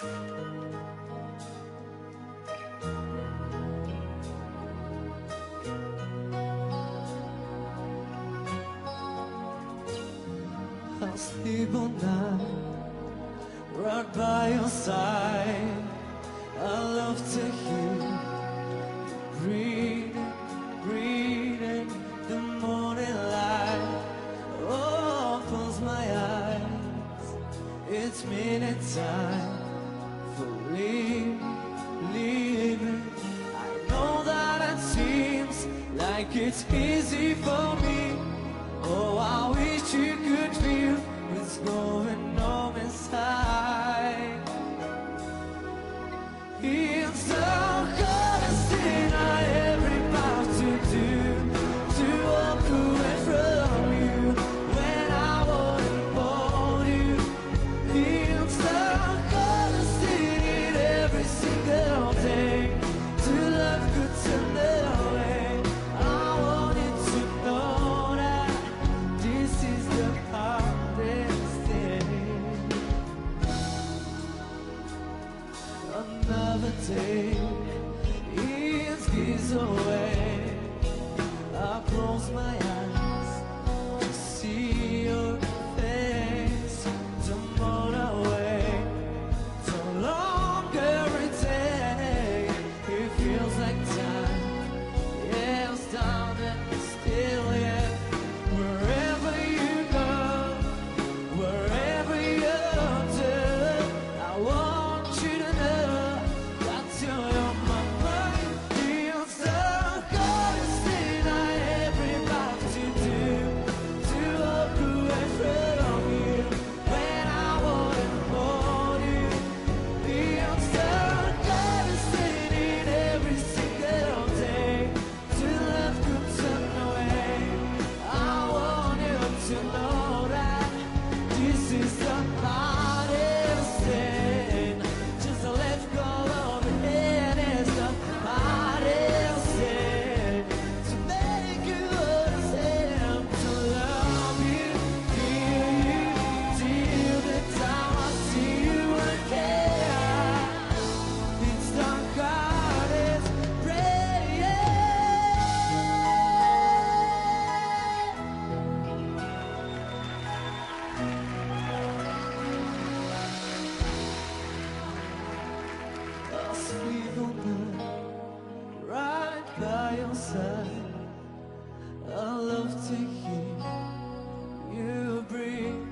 I'll sleep all night right by your side. I love to hear you breathing, breathing the morning light. Oh, close my eyes, it's minute time for leaving. I know that it seems like it's easy for me. Oh, I wish you could feel what's going on inside. It's the hardest thing I ever about to do, to walk away from you when I wouldn't hold you. It's the hardest thing in every single day, to love good to know it. I wanted to know that this is the hardest thing. Another day is away. I close my eyes to see your face. Tomorrow away, so long every day. It feels like time, yeah, it's down and still, yeah. Wherever you go, wherever you do, I want you to know that you're on my mind. It's the hardest thing I ever about to do, to walk away from you when I wouldn't hold you. It's the hardest thing in every single day, to love good some way. I want you to know that this is the hardest thing. Just to let go of it is the hardest thing. To make you understand, to love you, feel you, till the time I see you again. It's the hardest prayer. I'll sleep all night right by your side. I love to hear you breathe.